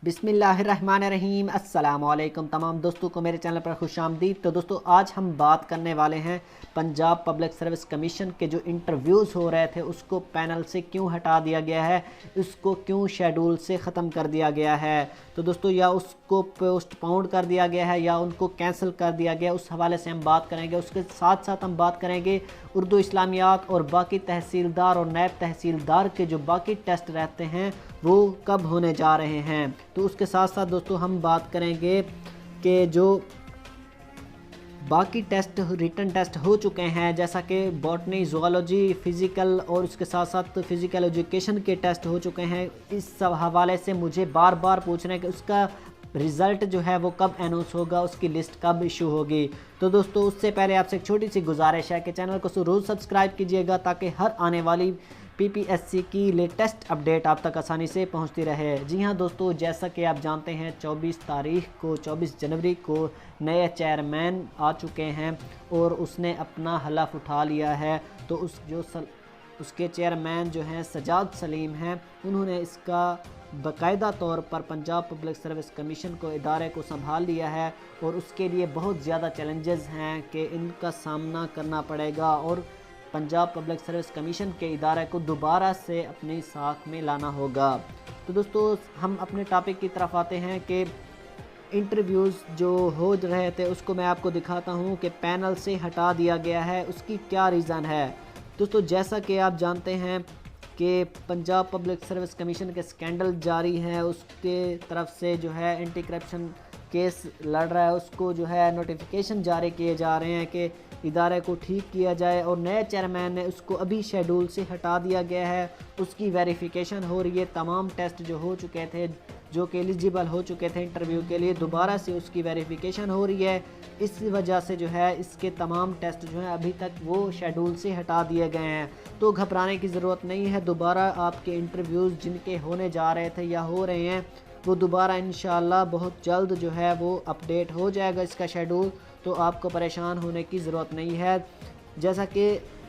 बिस्मिल्लाहिर्रहमानिर्रहीम। अस्सलाम वालेकुम तमाम दोस्तों को मेरे चैनल पर खुश आमदीद। तो दोस्तों आज हम बात करने वाले हैं पंजाब पब्लिक सर्विस कमीशन के जो इंटरव्यूज़ हो रहे थे उसको पैनल से क्यों हटा दिया गया है, उसको क्यों शेड्यूल से ख़त्म कर दिया गया है। तो दोस्तों या उसको पोस्टपोन कर दिया गया है या उनको कैंसिल कर दिया गया, उस हवाले से हम बात करेंगे। उसके साथ साथ हम बात करेंगे उर्दू इस्लामियात और बाकी तहसीलदार और नायब तहसीलदार के जो बाकी टेस्ट रहते हैं वो कब होने जा रहे हैं। तो उसके साथ साथ दोस्तों हम बात करेंगे कि जो बाकी टेस्ट रिटन टेस्ट हो चुके हैं, जैसा कि बॉटनी, ज़ूलॉजी, फ़िज़िकल और उसके साथ साथ फ़िज़िकल एजुकेशन के टेस्ट हो चुके हैं। इस सब हवाले से मुझे बार बार पूछ रहे हैं कि उसका रिज़ल्ट जो है वो कब अनाउंस होगा, उसकी लिस्ट कब इशू होगी। तो दोस्तों उससे पहले आपसे एक छोटी सी गुजारिश है कि चैनल को रोज़ सब्सक्राइब कीजिएगा ताकि हर आने वाली पीपीएससी की लेटेस्ट अपडेट आप तक आसानी से पहुंचती रहे। जी हाँ दोस्तों, जैसा कि आप जानते हैं 24 जनवरी को नए चेयरमैन आ चुके हैं और उसने अपना हलफ उठा लिया है। तो उसके चेयरमैन जो हैं सजाद सलीम हैं, उन्होंने इसका बाकायदा तौर पर पंजाब पब्लिक सर्विस कमीशन को इदारे को संभाल लिया है और उसके लिए बहुत ज़्यादा चैलेंजेस हैं कि इनका सामना करना पड़ेगा और पंजाब पब्लिक सर्विस कमीशन के इदारे को दोबारा से अपनी साख में लाना होगा। तो दोस्तों हम अपने टॉपिक की तरफ आते हैं कि इंटरव्यूज़ जो हो रहे थे उसको मैं आपको दिखाता हूं कि पैनल से हटा दिया गया है, उसकी क्या रीज़न है। दोस्तों जैसा कि आप जानते हैं कि पंजाब पब्लिक सर्विस कमीशन के स्कैंडल जारी हैं, उसके तरफ से जो है एंटी करप्शन केस लड़ रहा है, उसको जो है नोटिफिकेशन जारी किए जा रहे हैं कि इदारे को ठीक किया जाए और नए चेयरमैन ने उसको अभी शेड्यूल से हटा दिया गया है। उसकी वेरिफिकेशन हो रही है, तमाम टेस्ट जो हो चुके थे, जो कि एलिजिबल हो चुके थे इंटरव्यू के लिए, दोबारा से उसकी वेरिफिकेशन हो रही है। इस वजह से जो है इसके तमाम टेस्ट जो हैं अभी तक वो शेड्यूल से हटा दिए गए हैं। तो घबराने की ज़रूरत नहीं है, दोबारा आपके इंटरव्यूज़ जिनके होने जा रहे थे या हो रहे हैं वो दोबारा इंशाअल्लाह बहुत जल्द जो है वो अपडेट हो जाएगा इसका शेड्यूल। तो आपको परेशान होने की ज़रूरत नहीं है। जैसा कि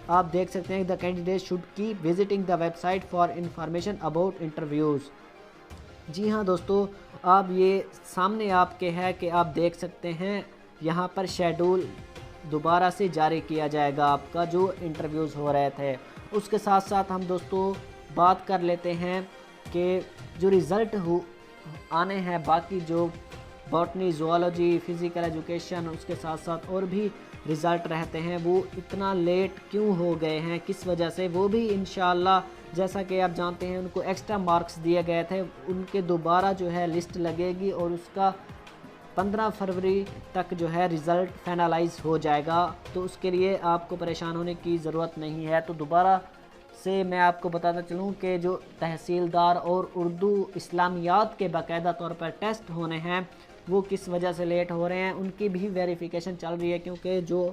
आप देख सकते हैं the candidate should keep visiting the website for information about interviews. जी हाँ दोस्तों, आप ये सामने आपके है कि आप देख सकते हैं यहाँ पर शेड्यूल दोबारा से जारी किया जाएगा आपका जो इंटरव्यूज़ हो रहे थे। उसके साथ साथ हम दोस्तों बात कर लेते हैं कि जो रिज़ल्ट आने हैं बाकी जो बॉटनी, ज़ूलॉजी, फ़िज़िकल एजुकेशन, उसके साथ साथ और भी रिज़ल्ट रहते हैं वो इतना लेट क्यों हो गए हैं, किस वजह से, वो भी इंशाअल्लाह जैसा कि आप जानते हैं उनको एक्स्ट्रा मार्क्स दिए गए थे, उनके दोबारा जो है लिस्ट लगेगी और उसका 15 फरवरी तक जो है रिज़ल्ट फाइनलाइज हो जाएगा। तो उसके लिए आपको परेशान होने की ज़रूरत नहीं है। तो दोबारा से मैं आपको बताता चलूँ कि जो तहसीलदार और उर्दू इस्लामियात के बाकायदा तौर पर टेस्ट होने हैं वो किस वजह से लेट हो रहे हैं, उनकी भी वेरिफिकेशन चल रही है। क्योंकि जो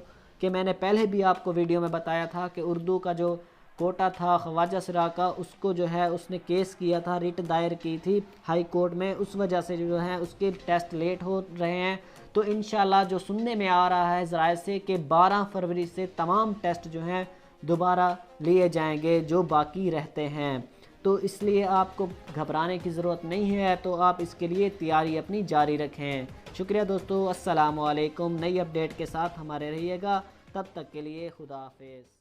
कि मैंने पहले भी आपको वीडियो में बताया था कि उर्दू का जो कोटा था ख्वाजा सरा का, उसको जो है उसने केस किया था, रिट दायर की थी हाई कोर्ट में, उस वजह से जो है उसके टेस्ट लेट हो रहे हैं। तो इंशाल्लाह जो सुनने में आ रहा है ज़राए से कि 12 फरवरी से तमाम टेस्ट जो हैं दोबारा लिए जाएंगे जो बाकी रहते हैं। तो इसलिए आपको घबराने की ज़रूरत नहीं है, तो आप इसके लिए तैयारी अपनी जारी रखें। शुक्रिया दोस्तों, अस्सलाम वालेकुम। नई अपडेट के साथ हमारे रहिएगा, तब तक के लिए खुदा हाफिज़।